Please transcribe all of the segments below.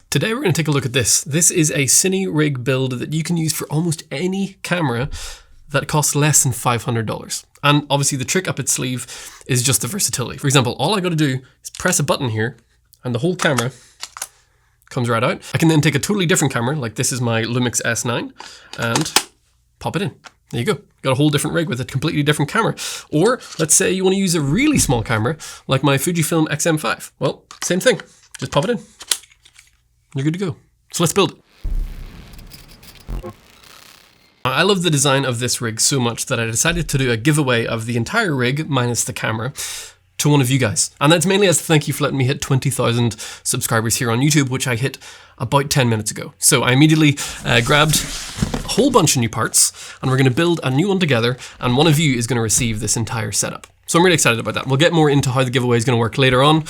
Today we're going to take a look at this. This is a cine rig build that you can use for almost any camera that costs less than $500. And obviously the trick up its sleeve is just the versatility. For example, all I got to do is press a button here and the whole camera comes right out. I can then take a totally different camera, like this is my Lumix S9, and pop it in. There you go. Got a whole different rig with a completely different camera. Or let's say you want to use a really small camera like my Fujifilm X-M5. Well, same thing. Just pop it in. You're good to go. So let's build it. I love the design of this rig so much that I decided to do a giveaway of the entire rig minus the camera to one of you guys. And that's mainly as a thank you for letting me hit 20,000 subscribers here on YouTube, which I hit about 10 minutes ago. So I immediately grabbed a whole bunch of new parts and we're going to build a new one together, and one of you is going to receive this entire setup. So I'm really excited about that. We'll get more into how the giveaway is going to work later on,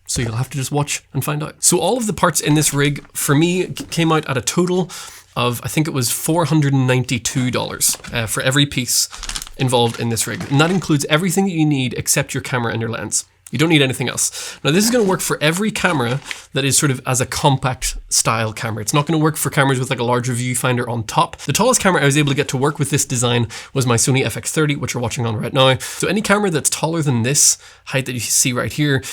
so you'll have to just watch and find out. So all of the parts in this rig for me came out at a total of, I think it was $492 for every piece involved in this rig. And that includes everything that you need except your camera and your lens. You don't need anything else. Now this is going to work for every camera that is sort of as a compact style camera. It's not going to work for cameras with like a larger viewfinder on top. The tallest camera I was able to get to work with this design was my Sony FX30, which we're watching on right now. So any camera that's taller than this height that you see right here,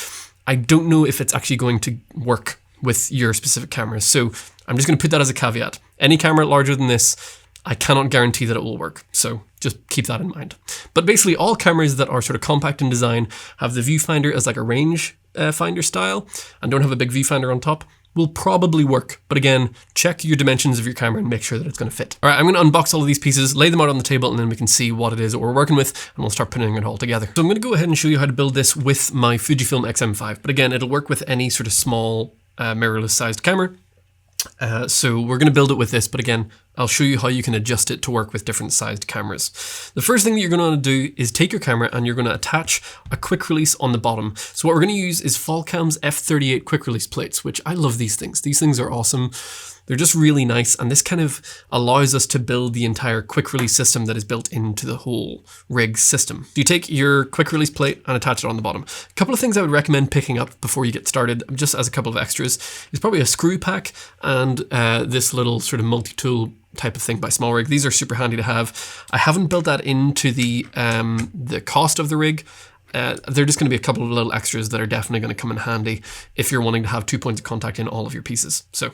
I don't know if it's actually going to work with your specific cameras. So I'm just going to put that as a caveat. Any camera larger than this, I cannot guarantee that it will work. So just keep that in mind. But basically all cameras that are sort of compact in design, have the viewfinder as like a range finder style, and don't have a big viewfinder on top, will probably work. But again, check your dimensions of your camera and make sure that it's going to fit. All right, I'm going to unbox all of these pieces, lay them out on the table, and then we can see what it is that we're working with, and we'll start putting it all together. So I'm going to go ahead and show you how to build this with my Fujifilm X-M5. But again, it'll work with any sort of small mirrorless sized camera. So we're going to build it with this, but again, I'll show you how you can adjust it to work with different sized cameras. The first thing that you're going to want to do is take your camera and you're going to attach a quick release on the bottom. So what we're going to use is Falcam's F38 quick release plates, which I love these things. These things are awesome. They're just really nice, and this kind of allows us to build the entire quick release system that is built into the whole rig system. You take your quick release plate and attach it on the bottom. A couple of things I would recommend picking up before you get started, just as a couple of extras, is probably a screw pack and this little sort of multi-tool type of thing by SmallRig. These are super handy to have. I haven't built that into the cost of the rig. They're just going to be a couple of little extras that are definitely going to come in handy if you're wanting to have 2 points of contact in all of your pieces. So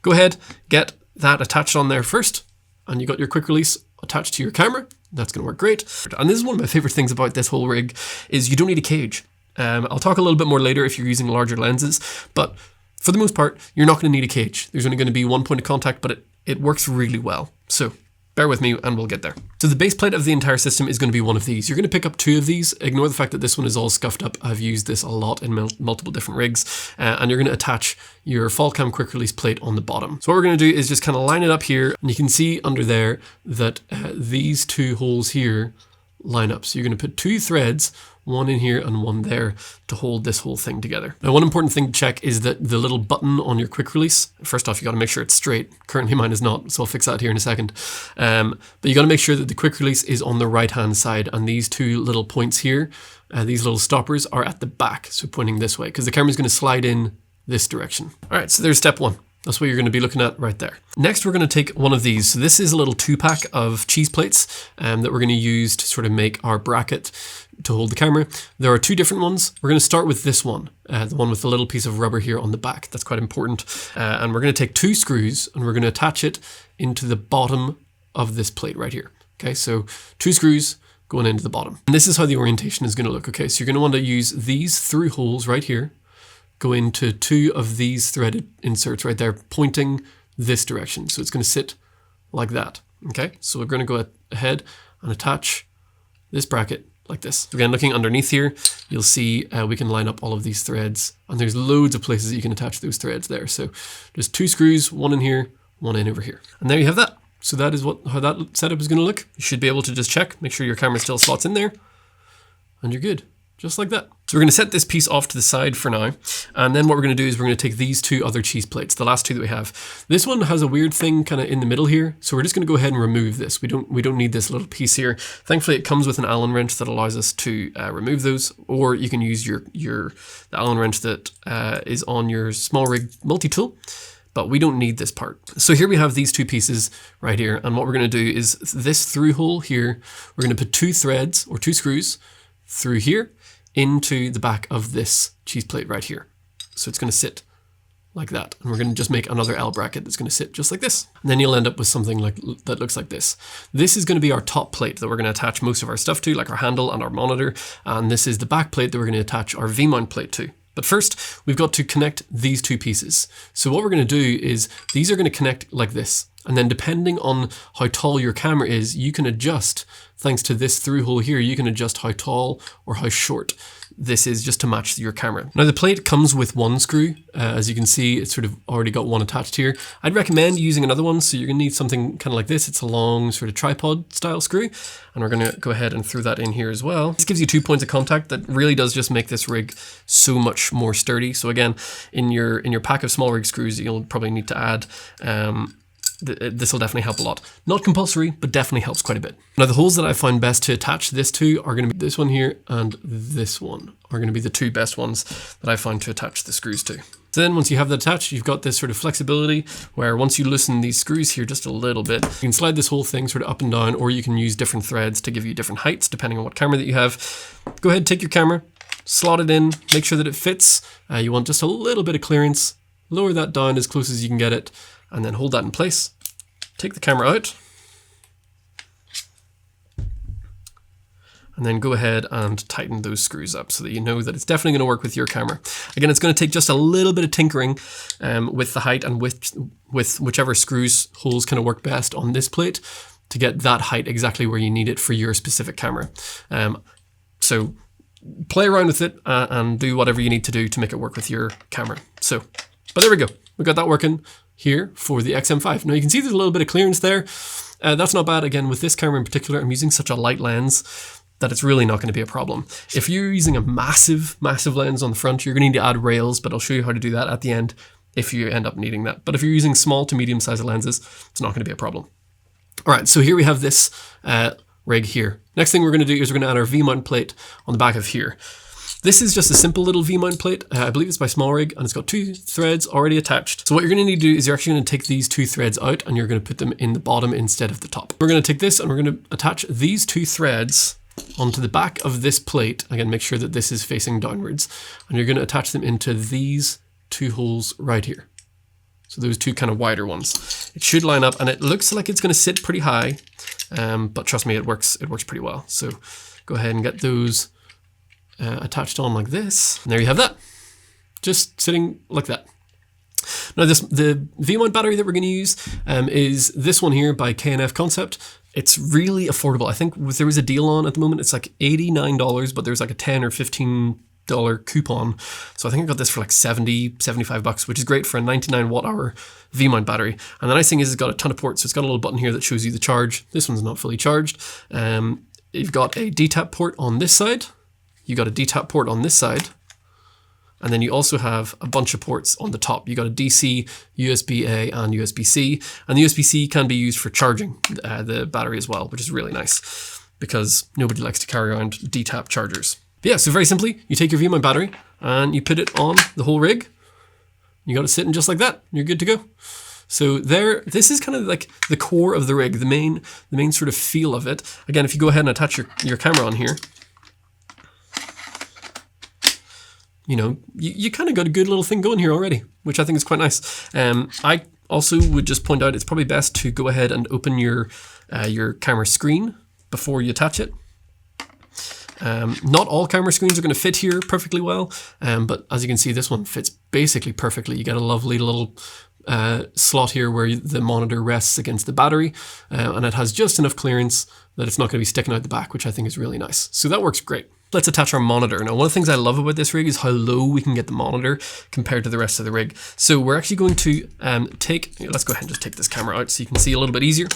go ahead, get that attached on there first, and you got your quick release attached to your camera. That's going to work great. And this is one of my favorite things about this whole rig, is you don't need a cage. I'll talk a little bit more later if you're using larger lenses, but for the most part, you're not going to need a cage. There's only going to be 1 point of contact, but it works really well. So bear with me and we'll get there. So the base plate of the entire system is going to be one of these. You're going to pick up two of these. Ignore the fact that this one is all scuffed up. I've used this a lot in multiple different rigs. And you're going to attach your Falcam quick release plate on the bottom. So what we're going to do is just kind of line it up here. And you can see under there that these two holes here line up. So you're going to put two threads, one in here and one there, to hold this whole thing together. Now, one important thing to check is that the little button on your quick release, first off, you got to make sure it's straight. Currently mine is not, so I'll fix that here in a second. But you got to make sure that the quick release is on the right hand side, and these two little points here, these little stoppers, are at the back, so pointing this way, because the camera is going to slide in this direction. All right, so there's step one. That's what you're going to be looking at right there. Next, we're going to take one of these. So this is a little 2-pack of cheese plates that we're going to use to sort of make our bracket to hold the camera. There are two different ones. We're going to start with this one, the one with the little piece of rubber here on the back. That's quite important. And we're going to take two screws and we're going to attach it into the bottom of this plate right here. Okay, so two screws going into the bottom. And this is how the orientation is going to look. Okay, so you're going to want to use these through holes right here, go into two of these threaded inserts right there, pointing this direction. So it's going to sit like that. Okay, so we're going to go ahead and attach this bracket like this. So again, looking underneath here, you'll see we can line up all of these threads, and there's loads of places that you can attach those threads there. So just two screws, one in here, one in over here. And there you have that. So that is how that setup is going to look. You should be able to just check, make sure your camera still slots in there, and you're good. Just like that. So we're going to set this piece off to the side for now. And then what we're going to do is we're going to take these two other cheese plates, the last two that we have. This one has a weird thing kind of in the middle here. So we're just going to go ahead and remove this. We don't need this little piece here. Thankfully, it comes with an Allen wrench that allows us to remove those, or you can use the Allen wrench that is on your SmallRig multi-tool. but we don't need this part. So here we have these two pieces right here. And what we're going to do is this through hole here, we're going to put 2 threads or 2 screws through here into the back of this cheese plate right here. So it's going to sit like that. And we're going to just make another L bracket that's going to sit just like this. And then you'll end up with something like that looks like this. This is going to be our top plate that we're going to attach most of our stuff to, like our handle and our monitor. And this is the back plate that we're going to attach our V-mount plate to. But first, we've got to connect these 2 pieces. So what we're going to do is these are going to connect like this. And then depending on how tall your camera is, you can adjust, thanks to this through hole here, you can adjust how tall or how short this is just to match your camera. Now the plate comes with 1 screw. As you can see, it's sort of already got 1 attached here. I'd recommend using another one. So you're gonna need something kind of like this. It's a long sort of tripod style screw. And we're gonna go ahead and throw that in here as well. This gives you 2 points of contact that really does just make this rig so much more sturdy. So again, in your pack of small rig screws, you'll probably need to add, this will definitely help a lot. Not compulsory, but definitely helps quite a bit. Now the holes that I find best to attach this to are going to be this one here and this one are going to be the 2 best ones that I find to attach the screws to. So then once you have that attached, you've got this sort of flexibility where once you loosen these screws here just a little bit, you can slide this whole thing sort of up and down, or you can use different threads to give you different heights depending on what camera that you have. Go ahead, take your camera, slot it in, make sure that it fits. You want just a little bit of clearance, lower that down as close as you can get it, and then hold that in place. Take the camera out, and then go ahead and tighten those screws up so that you know that it's definitely going to work with your camera. Again, it's going to take just a little bit of tinkering with the height and with whichever screws holes kind of work best on this plate to get that height exactly where you need it for your specific camera. So play around with it and do whatever you need to do to make it work with your camera. So, but there we go. We got that working here for the XM5. Now you can see there's a little bit of clearance there. That's not bad. Again, with this camera in particular, I'm using such a light lens that it's really not going to be a problem. If you're using a massive lens on the front, you're going to need to add rails, but I'll show you how to do that at the end if you end up needing that. But if you're using small to medium sized lenses, it's not going to be a problem. All right, so here we have this rig here. Next thing we're going to do is we're going to add our V-mount plate on the back of here. This is just a simple little V-mount plate. I believe it's by Small Rig, and it's got 2 threads already attached. So what you're going to need to do is you're actually going to take these 2 threads out and you're going to put them in the bottom instead of the top. We're going to take this and we're going to attach these 2 threads onto the back of this plate. Again, make sure that this is facing downwards, and you're going to attach them into these 2 holes right here. So those 2 kind of wider ones. It should line up, and it looks like it's going to sit pretty high, but trust me, it works pretty well. So go ahead and get those attached on like this, and there you have that, just sitting like that. Now the V-mount battery that we're going to use is this one here by K&F Concept. It's really affordable. I think there was a deal on at the moment. It's like $89, but there's like a $10 or $15 coupon. So I think I got this for like 70, 75 bucks, which is great for a 99 watt hour V-mount battery. And the nice thing is it's got a ton of ports. So it's got a little button here that shows you the charge. This one's not fully charged. You've got a D-tap port on this side. You got a D-tap port on this side, and then you also have a bunch of ports on the top. You got a DC, USB-A, and USB-C, and the USB-C can be used for charging the battery as well, which is really nice because nobody likes to carry around D-tap chargers. But yeah, so very simply, you take your V-mount battery and you put it on the whole rig. You got it sitting just like that. You're good to go. So this is kind of like the core of the rig, the main sort of feel of it. Again, if you go ahead and attach your camera on here, you know, you kind of got a good little thing going here already, which I think is quite nice. I also would just point out it's probably best to go ahead and open your camera screen before you attach it. Not all camera screens are going to fit here perfectly well, but as you can see, this one fits basically perfectly. You get a lovely little slot here where the monitor rests against the battery, and it has just enough clearance that it's not going to be sticking out the back, which I think is really nice. So that works great. Let's attach our monitor. Now, one of the things I love about this rig is how low we can get the monitor compared to the rest of the rig. So we're actually going to let's go ahead and just take this camera out so you can see a little bit easier.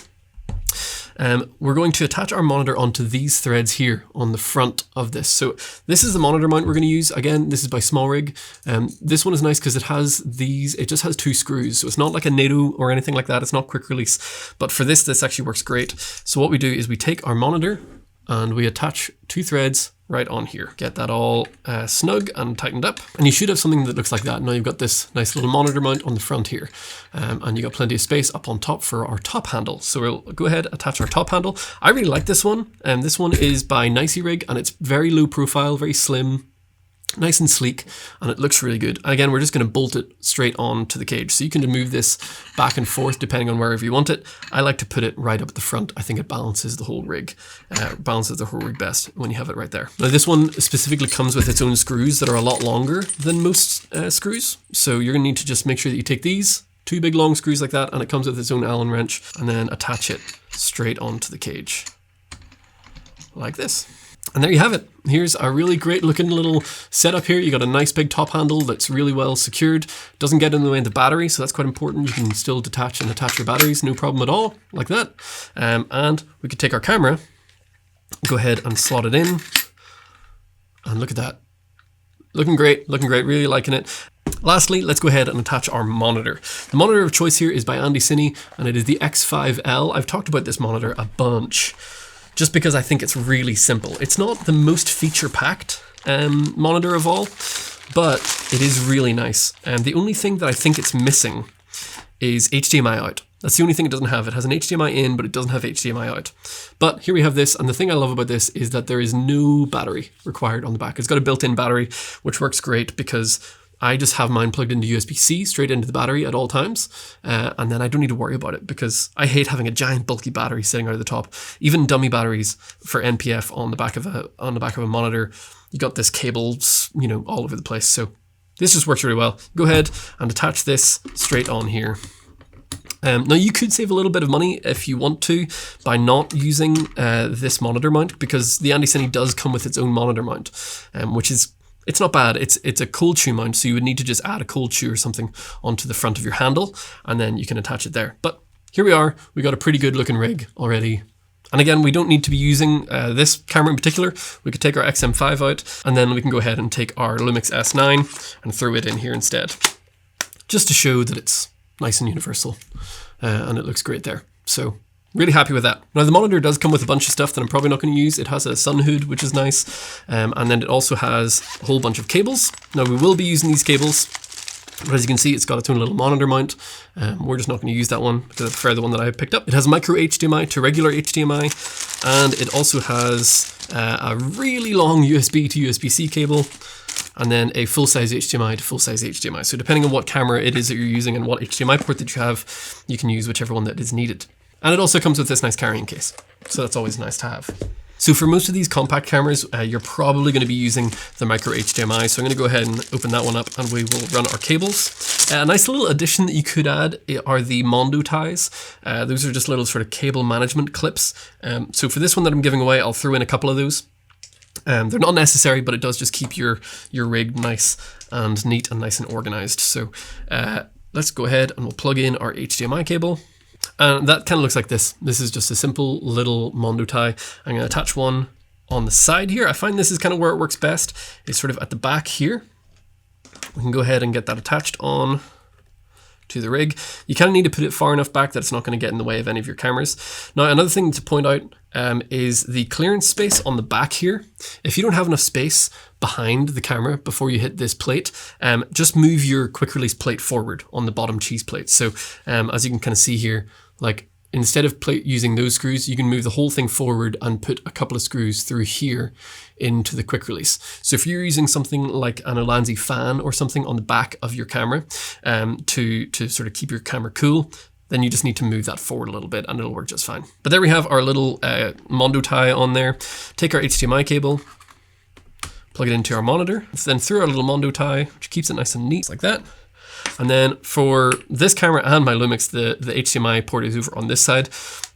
We're going to attach our monitor onto these threads here on the front of this. So this is the monitor mount we're going to use. Again, this is by Small Rig. This one is nice because it just has 2 screws. So it's not like a NATO or anything like that. It's not quick release. But for this actually works great. So what we do is we take our monitor and we attach 2 threads right on here. Get that all snug and tightened up. And you should have something that looks like that. Now you've got this nice little monitor mount on the front here. And you got plenty of space up on top for our top handle. So we'll go ahead, attach our top handle. I really like this one. This one is by Nicey Rig, and it's very low profile, very slim, nice and sleek, and it looks really good. And again, we're just going to bolt it straight on to the cage. So you can move this back and forth depending on wherever you want it. I like to put it right up at the front. I think it balances the whole rig, best when you have it right there. Now this one specifically comes with its own screws that are a lot longer than most screws. So you're going to need to just make sure that you take these 2 big long screws like that, and it comes with its own Allen wrench, and then attach it straight onto the cage like this. And there you have it. Here's a really great looking little setup here. You got a nice big top handle that's really well secured. Doesn't get in the way of the battery, so that's quite important. You can still detach and attach your batteries, no problem at all, like that. And we could take our camera, go ahead and slot it in, and look at that. Looking great, really liking it. Lastly, let's go ahead and attach our monitor. The monitor of choice here is by Cine, and it is the X5L. I've talked about this monitor a bunch, just because I think it's really simple. It's not the most feature-packed monitor of all, but it is really nice. And the only thing that I think it's missing is HDMI out. That's the only thing it doesn't have. It has an HDMI in, but it doesn't have HDMI out. But here we have this, and the thing I love about this is that there is no battery required on the back. It's got a built-in battery, which works great because I just have mine plugged into USB-C straight into the battery at all times, and then I don't need to worry about it because I hate having a giant bulky battery sitting out of the top. Even dummy batteries for NPF on the back of a monitor, you got this cables, all over the place. So this just works really well. Go ahead and attach this straight on here. Now you could save a little bit of money if you want to by not using this monitor mount, because the Cine does come with its own monitor mount, which is, it's not bad. It's a cold shoe mount, so you would need to just add a cold shoe or something onto the front of your handle, and then you can attach it there. But here we are. We got a pretty good looking rig already. And again, we don't need to be using this camera in particular. We could take our XM5 out, and then we can go ahead and take our Lumix S9 and throw it in here instead, just to show that it's nice and universal, and it looks great there. So really happy with that. Now the monitor does come with a bunch of stuff that I'm probably not going to use. It has a sun hood, which is nice, and then it also has a whole bunch of cables. Now we will be using these cables, but as you can see, it's got its own little monitor mount. We're just not going to use that one because I prefer the one that I picked up. It has micro HDMI to regular HDMI, and it also has a really long USB to USB-C cable, and then a full-size HDMI to full-size HDMI. So depending on what camera it is that you're using and what HDMI port that you have, you can use whichever one that is needed. And it also comes with this nice carrying case, so that's always nice to have. So for most of these compact cameras, you're probably going to be using the micro HDMI. So I'm going to go ahead and open that one up, and we will run our cables. A nice little addition that you could add are the Mondo ties. Those are just little sort of cable management clips. So for this one that I'm giving away, I'll throw in a couple of those. They're not necessary, but it does just keep your rig nice and neat and nice and organized. So let's go ahead and we'll plug in our HDMI cable. And that kind of looks like this. This is just a simple little Mondo tie. I'm going to attach one on the side here. I find this is kind of where it works best. It's sort of at the back here. We can go ahead and get that attached on to the rig. You kind of need to put it far enough back that it's not going to get in the way of any of your cameras. Now, another thing to point out is the clearance space on the back here. If you don't have enough space behind the camera before you hit this plate, just move your quick release plate forward on the bottom cheese plate. So as you can kind of see here, like instead of using those screws, you can move the whole thing forward and put a couple of screws through here into the quick release. So if you're using something like an Olanzi fan or something on the back of your camera to sort of keep your camera cool, then you just need to move that forward a little bit and it'll work just fine. But there we have our little Mondo tie on there. Take our HDMI cable, plug it into our monitor, then through our little Mondo tie, which keeps it nice and neat like that. And then for this camera and my Lumix, the HDMI port is over on this side.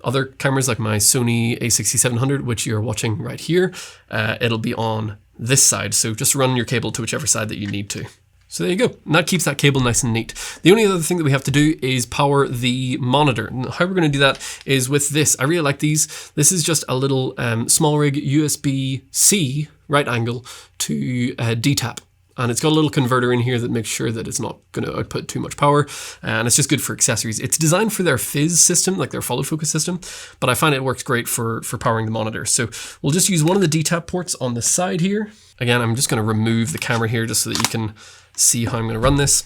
Other cameras like my Sony a6700, which you're watching right here, it'll be on this side. So just run your cable to whichever side that you need to. So there you go. And that keeps that cable nice and neat. The only other thing that we have to do is power the monitor. And how we're going to do that is with this. I really like these. This is just a little small rig USB-C right angle to DTAP. And it's got a little converter in here that makes sure that it's not going to output too much power. And it's just good for accessories. It's designed for their fizz system, like their follow focus system, but I find it works great for powering the monitor. So we'll just use one of the DTAP ports on the side here. Again, I'm just going to remove the camera here just so that you can see how I'm going to run this.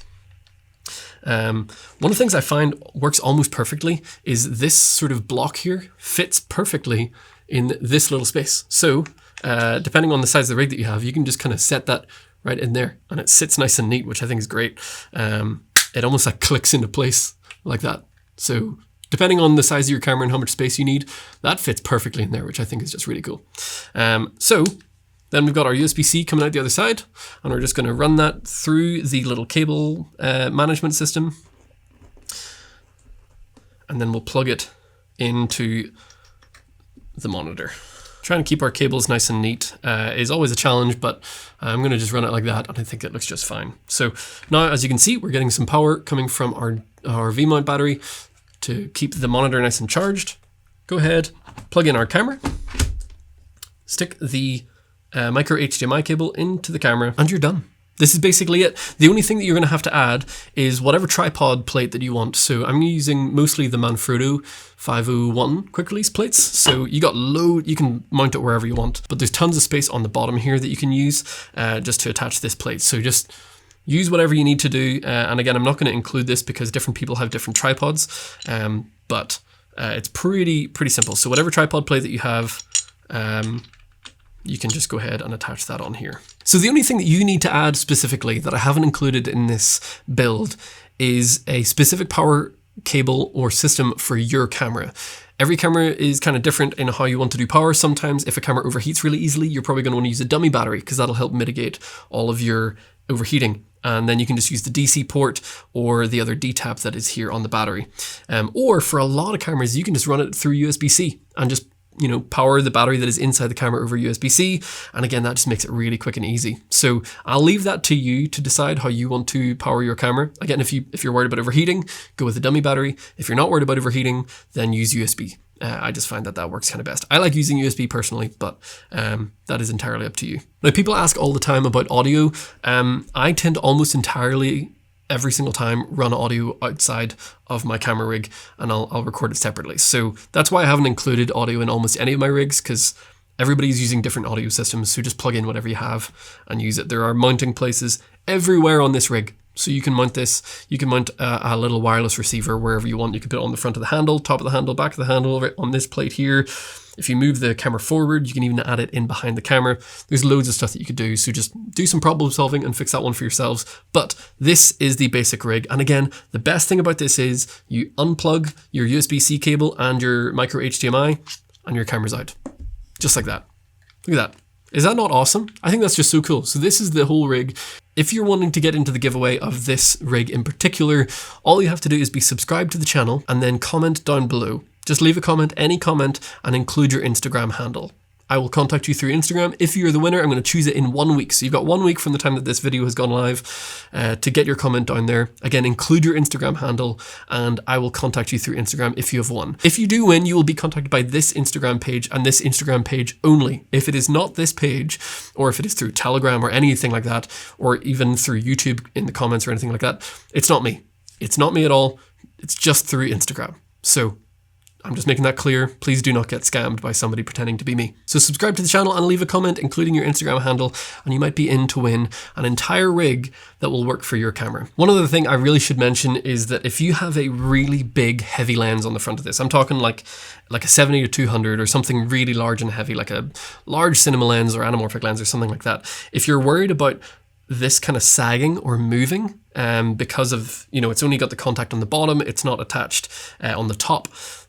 One of the things I find works almost perfectly is this sort of block here fits perfectly in this little space. So depending on the size of the rig that you have, you can just kind of set that right in there and it sits nice and neat, which I think is great. It almost like clicks into place like that. So depending on the size of your camera and how much space you need, that fits perfectly in there, which I think is just really cool. So then we've got our USB-C coming out the other side, and we're just going to run that through the little cable management system. And then we'll plug it into the monitor. Trying to keep our cables nice and neat is always a challenge, but I'm going to just run it like that, and I think it looks just fine. So now, as you can see, we're getting some power coming from our V-mount battery to keep the monitor nice and charged. Go ahead, plug in our camera, stick the micro HDMI cable into the camera, and you're done. This is basically it. The only thing that you're going to have to add is whatever tripod plate that you want. So I'm using mostly the Manfrotto 501 quick release plates. So you can mount it wherever you want, but there's tons of space on the bottom here that you can use just to attach this plate. So just use whatever you need to do. And again, I'm not going to include this because different people have different tripods, but it's pretty simple. So whatever tripod plate that you have, you can just go ahead and attach that on here. So the only thing that you need to add specifically that I haven't included in this build is a specific power cable or system for your camera. Every camera is kind of different in how you want to do power. Sometimes if a camera overheats really easily, you're probably going to want to use a dummy battery because that'll help mitigate all of your overheating. And then you can just use the DC port or the other DTAP that is here on the battery. Or for a lot of cameras, you can just run it through USB-C and just power the battery that is inside the camera over USB-C. And again, that just makes it really quick and easy. So I'll leave that to you to decide how you want to power your camera. Again, if you're worried about overheating, go with a dummy battery. If you're not worried about overheating, then use USB. I just find that works kind of best. I like using USB personally, but that is entirely up to you. Now, people ask all the time about audio. I tend to almost entirely every single time run audio outside of my camera rig, and I'll record it separately. So that's why I haven't included audio in almost any of my rigs, because everybody's using different audio systems. So just plug in whatever you have and use it. There are mounting places everywhere on this rig. So you can mount this, you can mount a little wireless receiver wherever you want. You can put it on the front of the handle, top of the handle, back of the handle, right on this plate here. If you move the camera forward, you can even add it in behind the camera. There's loads of stuff that you could do. So just do some problem solving and fix that one for yourselves. But this is the basic rig. And again, the best thing about this is you unplug your USB-C cable and your micro HDMI and your camera's out. Just like that. Look at that. Is that not awesome? I think that's just so cool. So this is the whole rig. If you're wanting to get into the giveaway of this rig in particular, all you have to do is be subscribed to the channel and then comment down below. Just leave a comment, any comment, and include your Instagram handle. I will contact you through Instagram. If you're the winner, I'm going to choose it in 1 week. So you've got 1 week from the time that this video has gone live to get your comment down there. Again, include your Instagram handle and I will contact you through Instagram if you have won. If you do win, you will be contacted by this Instagram page and this Instagram page only. If it is not this page, or if it is through Telegram or anything like that, or even through YouTube in the comments or anything like that, it's not me. It's not me at all. It's just through Instagram. So I'm just making that clear. Please do not get scammed by somebody pretending to be me. So subscribe to the channel and leave a comment, including your Instagram handle, and you might be in to win an entire rig that will work for your camera. One other thing I really should mention is that if you have a really big, heavy lens on the front of this, I'm talking like a 70-200 or something really large and heavy, like a large cinema lens or anamorphic lens or something like that. If you're worried about this kind of sagging or moving because of, it's only got the contact on the bottom, it's not attached on the top,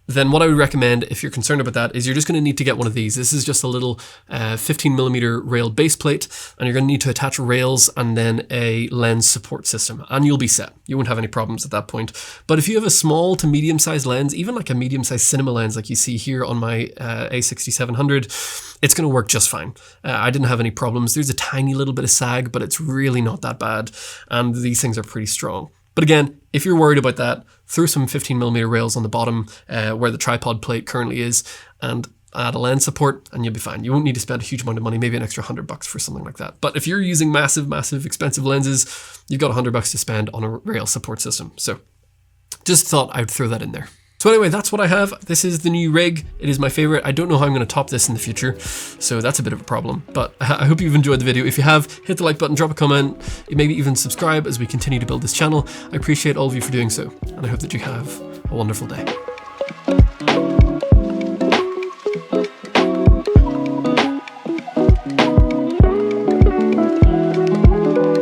then what I would recommend if you're concerned about that is you're just going to need to get one of these. This is just a little 15mm rail base plate, and you're going to need to attach rails and then a lens support system, and you'll be set. You won't have any problems at that point. But if you have a small to medium-sized lens, even like a medium-sized cinema lens like you see here on my A6700, it's going to work just fine. I didn't have any problems. There's a tiny little bit of sag, but it's really not that bad, and these things are pretty strong. But again, if you're worried about that, throw some 15mm rails on the bottom where the tripod plate currently is, and add a lens support, and you'll be fine. You won't need to spend a huge amount of money, maybe an extra $100 for something like that. But if you're using massive, expensive lenses, you've got $100 to spend on a rail support system. So just thought I'd throw that in there. So anyway, that's what I have. This is the new rig. It is my favorite. I don't know how I'm going to top this in the future, so that's a bit of a problem. But I hope you've enjoyed the video. If you have, hit the like button, drop a comment, maybe even subscribe as we continue to build this channel. I appreciate all of you for doing so, and I hope that you have a wonderful day.